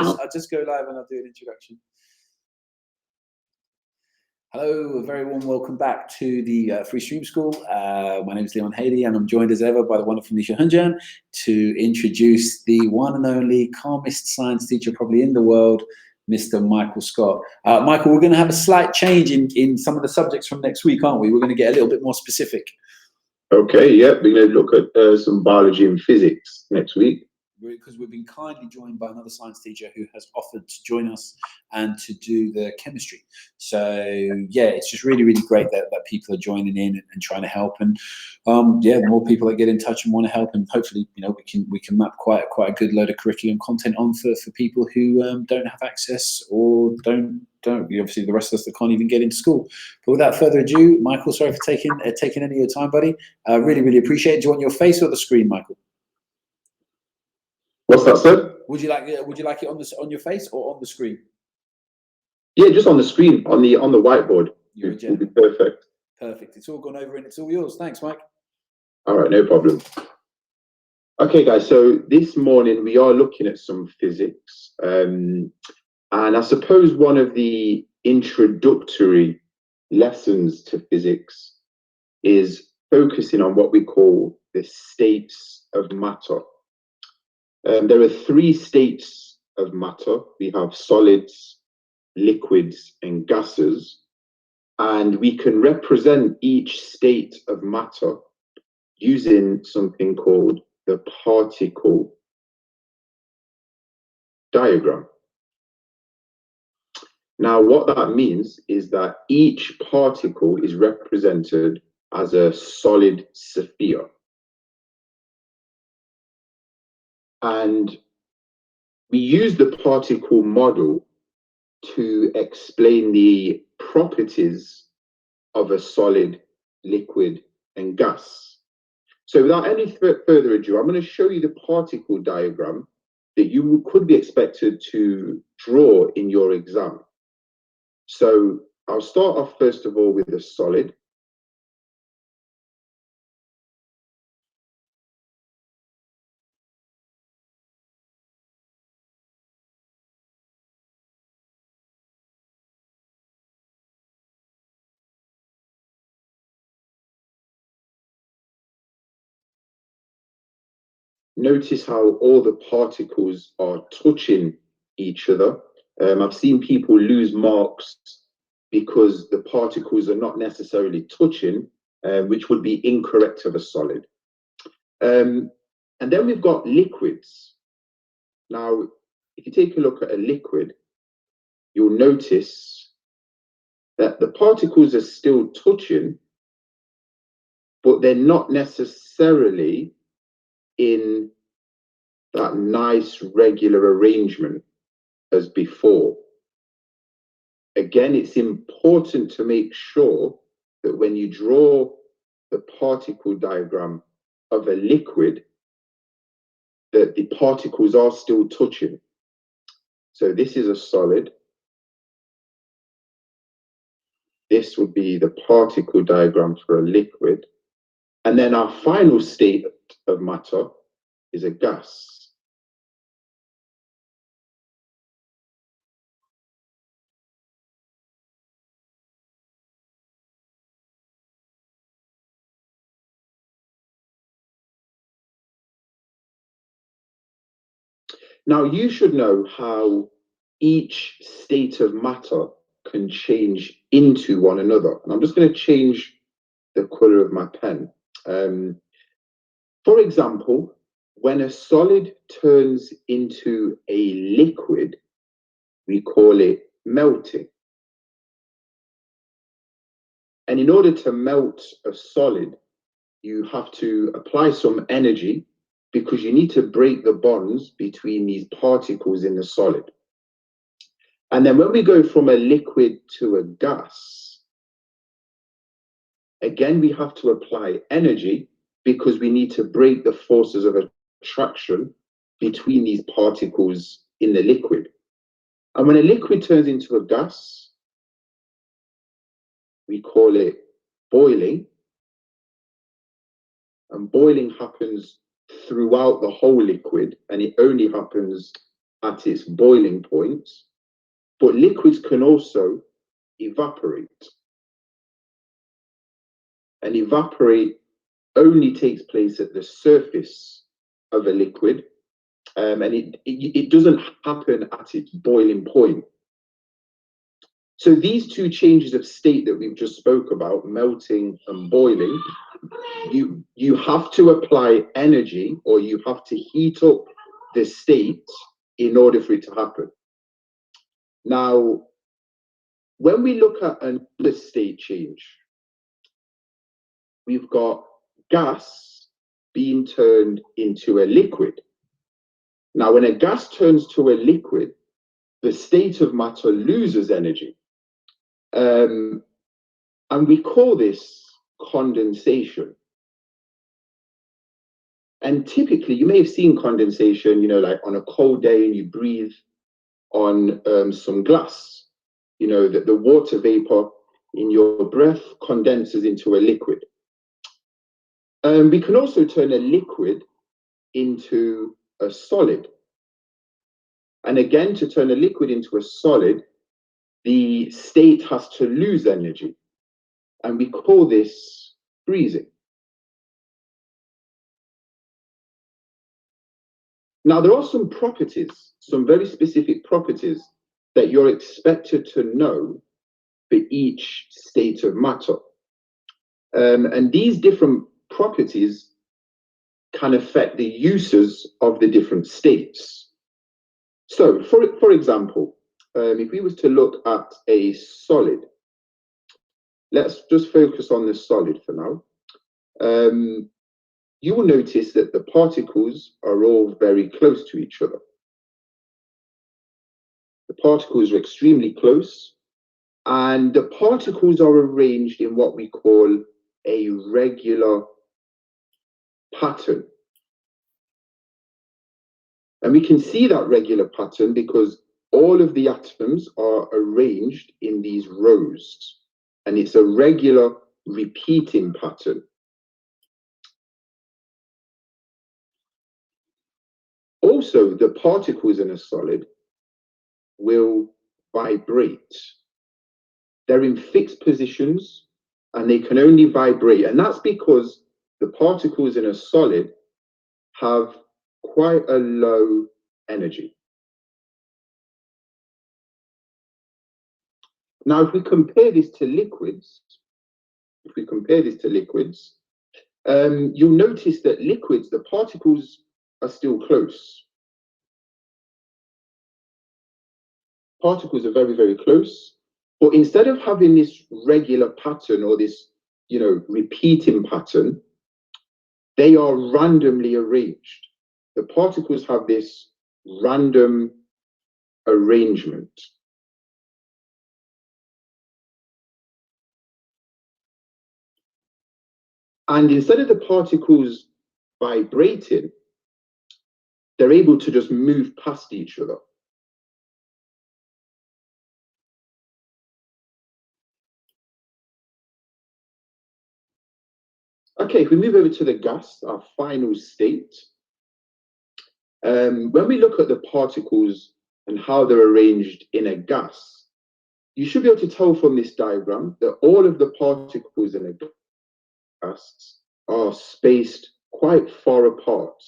now. I'll just go live and I'll do an introduction. Hello, a very warm welcome back to the Free Stream School. My name is Leon Haley and I'm joined as ever by the wonderful Nisha Hunjan to introduce the one and only calmest science teacher probably in the world, Mr. Michael Scott. Michael, we're going to have a slight change in some of the subjects from next week, aren't we? We're going to get a little bit more specific. Okay, yeah, we're going to look at some biology and physics next week. Because we've been kindly joined by another science teacher who has offered to join us and to do the chemistry. So yeah, it's just really, really great that people are joining in and trying to help. And yeah, the more people that get in touch and want to help, and hopefully, you know, we can map quite a good load of curriculum content on for people who don't have access or don't obviously the rest of us that can't even get into school. But without further ado, Michael, sorry for taking any of your time, buddy. Really, really appreciate it. Do you want your face or the screen, Michael? What's that, sir? Would you like it on your face or on the screen? Yeah, just on the screen, on the whiteboard. It will be perfect. Perfect. It's all gone over and it's all yours. Thanks, Mike. All right, no problem. Okay, guys. So this morning we are looking at some physics, and I suppose one of the introductory lessons to physics is focusing on what we call the states of matter. There are three states of matter. We have solids, liquids, and gases. And we can represent each state of matter using something called the particle diagram. Now, what that means is that each particle is represented as a solid sphere. And we use the particle model to explain the properties of a solid, liquid, and gas. So without any further ado, I'm going to show you the particle diagram that you could be expected to draw in your exam. So I'll start off first of all with a solid. Notice how all the particles are touching each other. I've seen people lose marks because the particles are not necessarily touching, which would be incorrect of a solid. And then we've got liquids. Now, if you take a look at a liquid, you'll notice that the particles are still touching, but they're not necessarily in that nice regular arrangement as before. Again, it's important to make sure that when you draw the particle diagram of a liquid, that the particles are still touching. So this is a solid. This would be the particle diagram for a liquid. And then our final state of matter is a gas. Now, you should know how each state of matter can change into one another. And I'm just going to change the color of my pen. For example, when a solid turns into a liquid, we call it melting. And in order to melt a solid, you have to apply some energy because you need to break the bonds between these particles in the solid. And then when we go from a liquid to a gas, again, we have to apply energy because we need to break the forces of attraction between these particles in the liquid. And when a liquid turns into a gas, we call it boiling. And boiling happens throughout the whole liquid, and it only happens at its boiling point, but liquids can also evaporate. And evaporate only takes place at the surface of a liquid, and it doesn't happen at its boiling point. So these two changes of state that we've just spoke about, melting and boiling, you have to apply energy, or you have to heat up the state in order for it to happen. Now, when we look at another state change, we've got gas being turned into a liquid. Now, when a gas turns to a liquid, the state of matter loses energy. And we call this condensation. And typically, you may have seen condensation, like on a cold day and you breathe on some glass, that the water vapor in your breath condenses into a liquid. We can also turn a liquid into a solid. And again, to turn a liquid into a solid, the state has to lose energy. And we call this freezing. Now, there are some properties, some very specific properties that you're expected to know for each state of matter. And these different properties can affect the uses of the different states. So, for example, if we was to look at a solid, let's just focus on the solid for now. You will notice that the particles are all very close to each other. The particles are extremely close, and the particles are arranged in what we call a regular pattern. And we can see that regular pattern because all of the atoms are arranged in these rows, and it's a regular repeating pattern. Also, the particles in a solid will vibrate. They're in fixed positions and they can only vibrate. And that's because the particles in a solid have quite a low energy. Now, if we compare this to liquids, you'll notice that liquids, the particles are still close. Particles are very, very close. But instead of having this regular pattern or this, repeating pattern, they are randomly arranged. The particles have this random arrangement. And instead of the particles vibrating, they're able to just move past each other. Okay, if we move over to the gas, our final state, when we look at the particles and how they're arranged in a gas, you should be able to tell from this diagram that all of the particles in a gas are spaced quite far apart.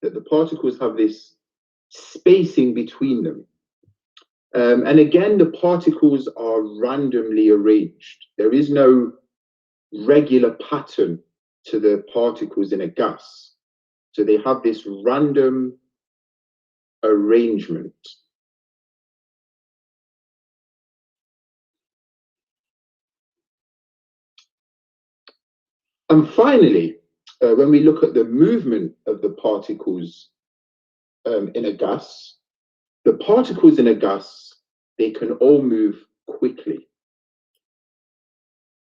That the particles have this spacing between them. And again, the particles are randomly arranged. There is no regular pattern to the particles in a gas. So they have this random arrangement. And finally, when we look at the movement of the particles in a gas, the particles in a gas, they can all move quickly.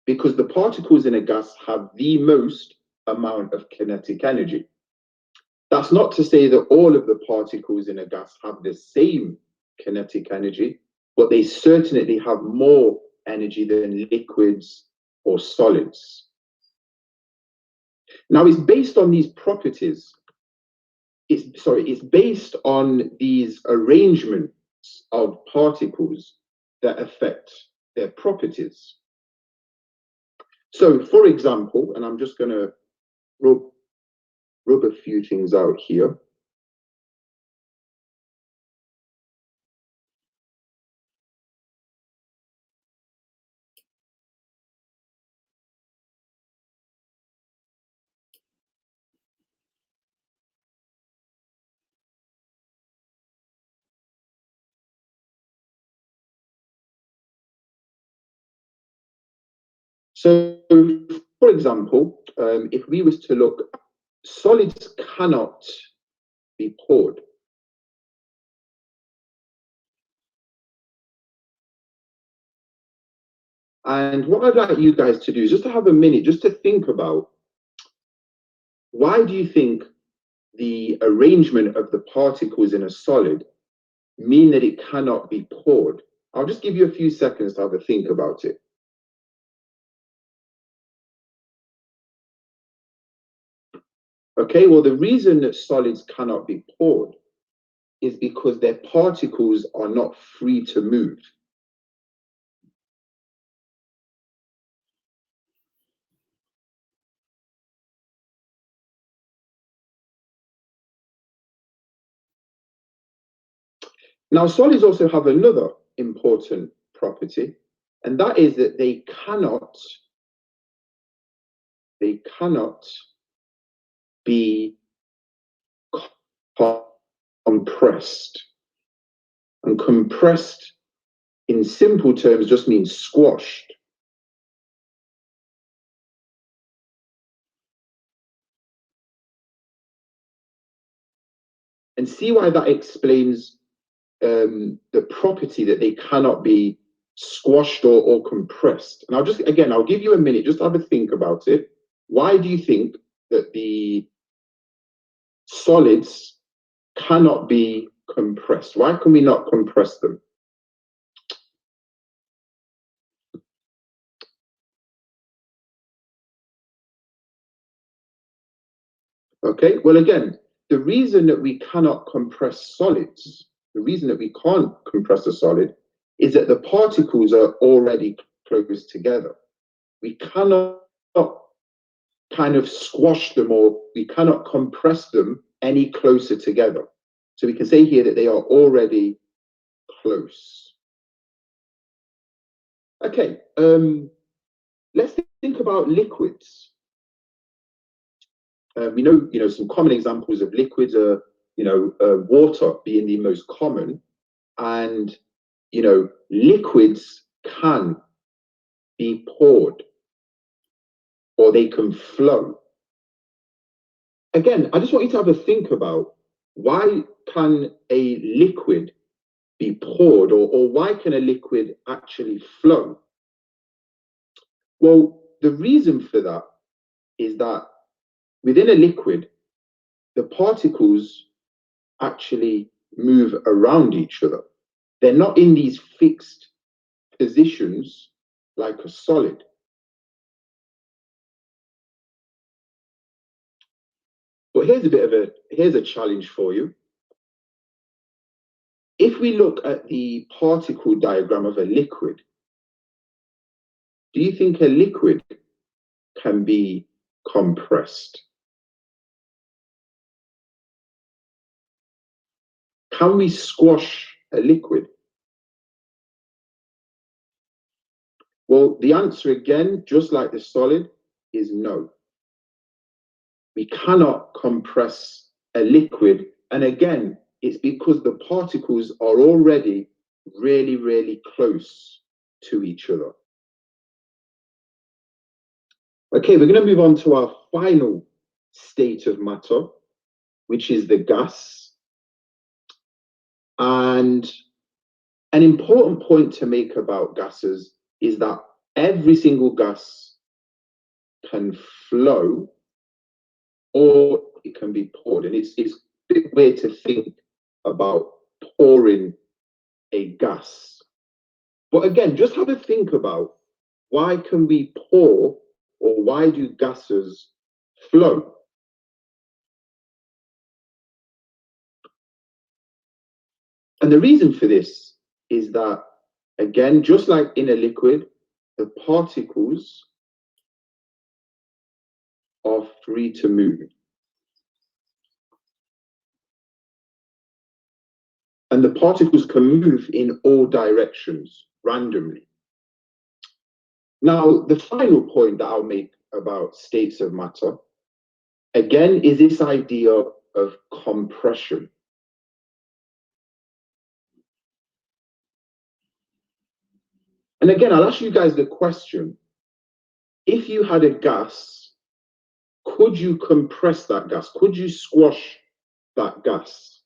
Because the particles in a gas have the most amount of kinetic energy. That's not to say that all of the particles in a gas have the same kinetic energy, but they certainly have more energy than liquids or solids. Now, it's based on these properties it's based on these arrangements of particles that affect their properties. So, for example, and I'm just going to rub a few things out here. So, for example, if we was to look, solids cannot be poured. And what I'd like you guys to do is just to have a minute, just to think about, why do you think the arrangement of the particles in a solid mean that it cannot be poured? I'll just give you a few seconds to have a think about it. Okay, well, the reason that solids cannot be poured is because their particles are not free to move. Now, solids also have another important property, and that is that they cannot be compressed. And compressed, in simple terms, just means squashed. And see why that explains the property that they cannot be squashed or compressed. And I'll give you a minute, just have a think about it. Why do you think that the solids cannot be compressed? Why can we not compress them? Okay, well, again, the reason that we cannot compress solids, the reason that we can't compress a solid is that the particles are already close together. We cannot kind of squash them, or we cannot compress them any closer together. So we can say here that they are already close. Okay, let's think about liquids. We know, some common examples of liquids are, water being the most common, and liquids can be poured or they can flow. Again, I just want you to have a think about, why can a liquid be poured, or why can a liquid actually flow? Well, the reason for that is that within a liquid, the particles actually move around each other. They're not in these fixed positions like a solid. But here's a challenge for you. If we look at the particle diagram of a liquid, do you think a liquid can be compressed? Can we squash a liquid? Well, the answer again, just like the solid, is no. We cannot compress a liquid. And again, it's because the particles are already really, really close to each other. Okay, we're going to move on to our final state of matter, which is the gas. And an important point to make about gases is that every single gas can flow or it can be poured. And it's a bit weird to think about pouring a gas. But again, just have a think about, why can we pour, or why do gases flow? And the reason for this is that, again, just like in a liquid, the particles are free to move. And the particles can move in all directions randomly. Now, the final point that I'll make about states of matter, again, is this idea of compression. And again, I'll ask you guys the question, if you had a gas, could you compress that gas? Could you squash that gas?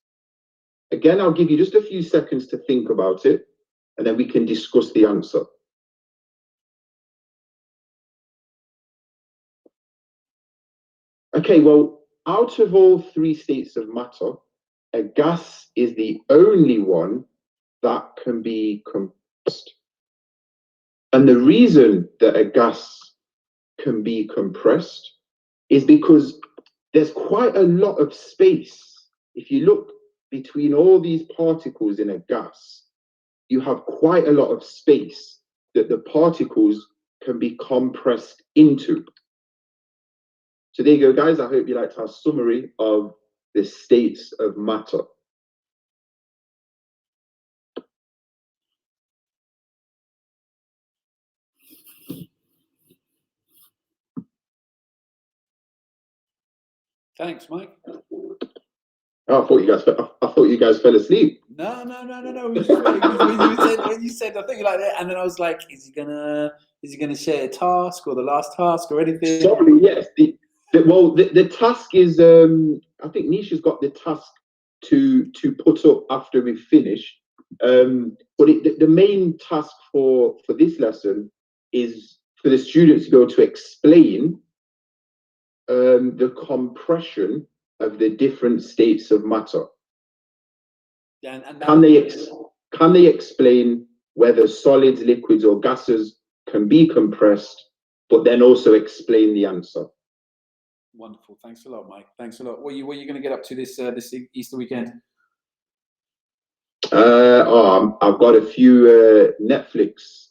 Again, I'll give you just a few seconds to think about it, and then we can discuss the answer. Okay, well, out of all three states of matter, a gas is the only one that can be compressed. And the reason that a gas can be compressed is because there's quite a lot of space. If you look between all these particles in a gas, you have quite a lot of space that the particles can be compressed into. So there you go, guys. I hope you liked our summary of the states of matter. Thanks, Mike. Oh, I thought you guys fell asleep. No. When you said I think like that, and then I was like, is he gonna share a task or the last task or anything? Sorry, yes. The task is I think Nisha's got the task to put up after we finish. But the main task for this lesson is for the students to go to explain the compression of the different states of matter. And can they explain whether solids, liquids, or gases can be compressed, but then also explain the answer? Wonderful. Thanks a lot, Mike. Thanks a lot. What are you going to get up to this Easter weekend? I've got a few Netflix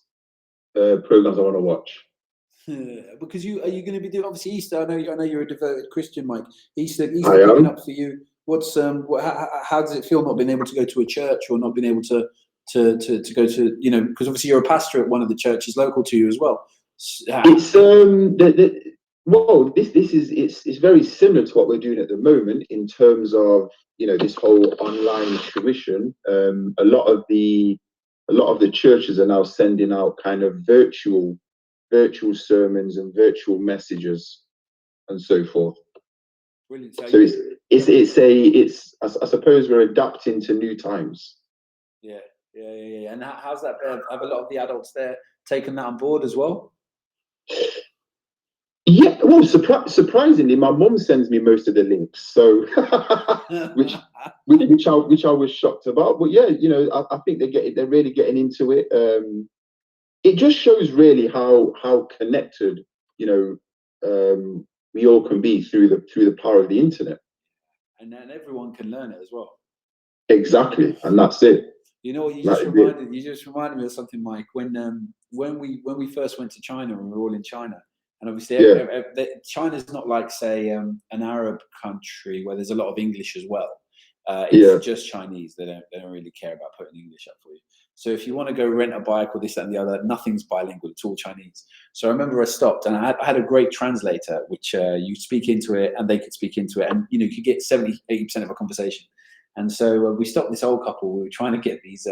programs I want to watch. Because are you going to be doing obviously Easter? I know you're a devoted Christian, Mike. Easter coming up for you. What's how does it feel not being able to go to a church or not being able to go to, you know, because obviously you're a pastor at one of the churches local to you as well. It's it's very similar to what we're doing at the moment in terms of, you know, this whole online tuition. A lot of the churches are now sending out kind of virtual sermons and virtual messages and so forth. Brilliant. So it's I suppose we're adapting to new times. Yeah. And how's that? Have a lot of the adults there taken that on board as well? Yeah, well, surprisingly, my mum sends me most of the links, so which I was shocked about. But yeah, you know, I think they're really getting into it. It just shows really how connected, you know, we all can be through the power of the internet. And then everyone can learn it as well. Exactly, and that's it. You know what? You just reminded me of something, Mike. When we first went to China, and we were all in China, and obviously China's not like, say, an Arab country where there's a lot of English as well. It's just Chinese. They don't really care about putting English up for you. So if you want to go rent a bike or this, that, and the other, nothing's bilingual. It's all Chinese. So I remember I stopped, and I had a great translator, which you speak into it, and they could speak into it, and you know, you could get 70-80% of a conversation. And so we stopped this old couple. We were trying to get these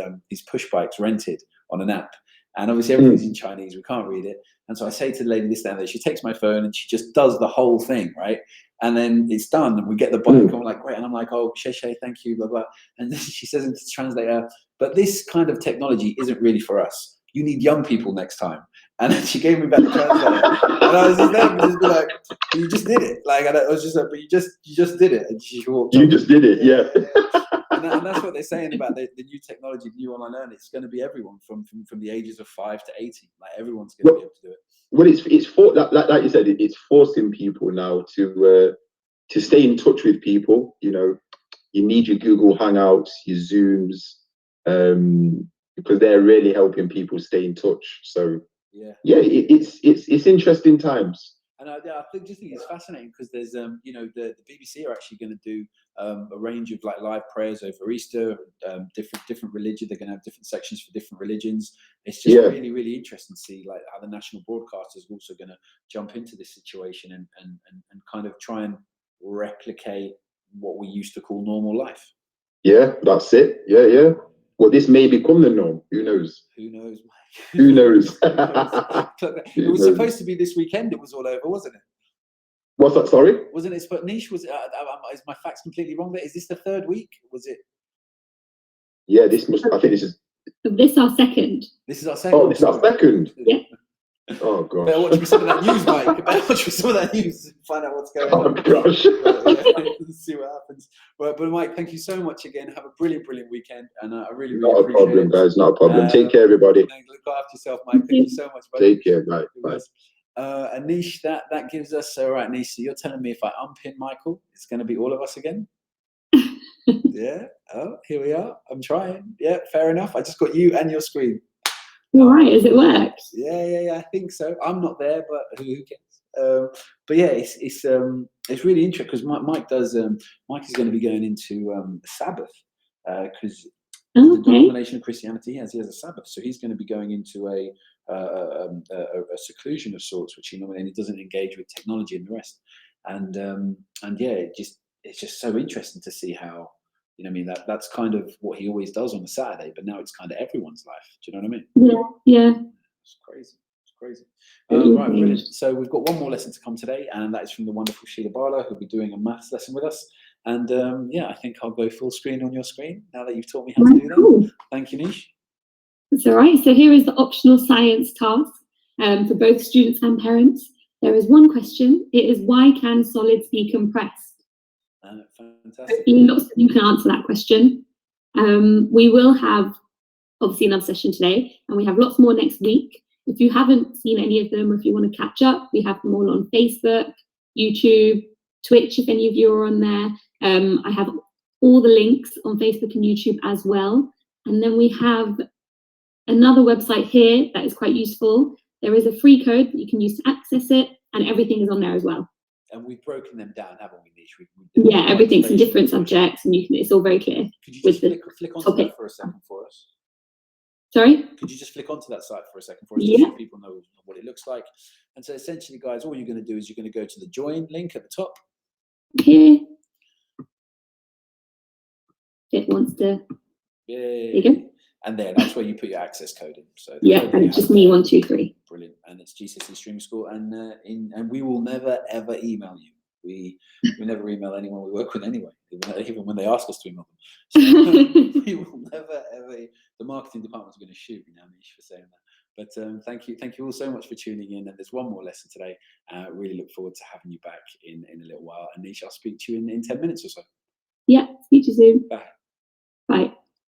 push bikes rented on an app, and obviously everything's in Chinese. We can't read it. And so I say to the lady this, that, and that. She takes my phone and she just does the whole thing, right? And then it's done, and we get the bike. And I'm like, great. And I'm like, oh, Sheshe, thank you, blah blah. And then she says into the translator, but this kind of technology isn't really for us. You need young people next time. And then she gave me back the translator, and I was just there, just be like, you just did it. Like, and I was just like, but you just did it. And she walked. You just did it, yeah. And that's what they're saying about the new technology, the new online learning. It's going to be everyone from the ages of 5 to 80. Like, everyone's going to be able to do it. Well, it's for like you said, it's forcing people now to stay in touch with people. You know, you need your Google Hangouts, your Zooms, because they're really helping people stay in touch. So yeah, it's interesting times. And I just think it's fascinating because there's, you know, the BBC are actually going to do a range of like live prayers over Easter, different religion. They're going to have different sections for different religions. It's just really, really interesting to see like how the national broadcasters are also going to jump into this situation and kind of try and replicate what we used to call normal life. Yeah, that's it. Yeah. Well, this may become the norm. Who knows? Who knows, Mike? Who knows? It was supposed to be this weekend. It was all over, wasn't it? What's that? Sorry? Wasn't it? But Niche was. Is my facts completely wrong? There. Is this the third week? Was it? Yeah, this must. I think this is. This is our second. This is our second. Oh, this is our second. Yeah. Oh gosh. Better watch me some of that news, Mike. Better watch me some of that news and find out what's going on. Oh gosh. Let's see what happens. But Mike, thank you so much again. Have a brilliant weekend, and I really Not a appreciate problem, it. guys. Not a problem. Take care, everybody. Look after yourself, Mike. Thank you so much, buddy. Take care. Bye. Anish, that gives us. All right, Anish. So you're telling me if I unpin Michael, it's going to be all of us again? Yeah. Oh, here we are. I'm trying. Yeah, fair enough. I just got you and your screen. All right, has it worked? Yeah, I think so. I'm not there, but who cares? But yeah, it's really interesting because Mike is going to be going into Sabbath because the denomination of Christianity he has a Sabbath, so he's going to be going into a seclusion of sorts, which he doesn't engage with technology and the rest. And yeah, it's just so interesting to see how. You know what I mean? That's kind of what he always does on a Saturday, but now it's kind of everyone's life. Do you know what I mean? Yeah. It's crazy. Right, brilliant. So we've got one more lesson to come today, and that is from the wonderful Sheila Barlow, who'll be doing a maths lesson with us. And yeah, I think I'll go full screen on your screen now that you've taught me how to do that. Cool. Thank you, Nish. That's all right. So here is the optional science task for both students and parents. There is one question. It is, why can solids be compressed? Fantastic. You can answer that question. We will have obviously another session today, and we have lots more next week. If you haven't seen any of them, or if you want to catch up, we have them all on Facebook, YouTube, Twitch, if any of you are on there. I have all the links on Facebook and YouTube as well. And then we have another website here that is quite useful. There is a free code that you can use to access it, and everything is on there as well. And we've broken them down, haven't we, Nish? Yeah, everything's in different subjects, and it's all very clear. Could you just flick onto that for a second for us? Sorry? Could you just flick onto that site for a second for us, yeah, so people know what it looks like? And so essentially, guys, all you're going to do is you're going to go to the join link at the top. Here. It wants to. Yeah. There you go. And then that's where you put your access code in. So yeah, and it's just me 1, 2, 3. Brilliant. And it's GCSE Streaming School, and we will never ever email you. We never email anyone we work with anyway, even when they ask us to email them. So we will never ever. The marketing department's going to shoot me now, Nish, for saying that. But thank you all so much for tuning in. And there's one more lesson today. Really look forward to having you back in a little while. And Nish, I'll speak to you in 10 minutes or so. Yeah, speak to you soon. Bye. Bye.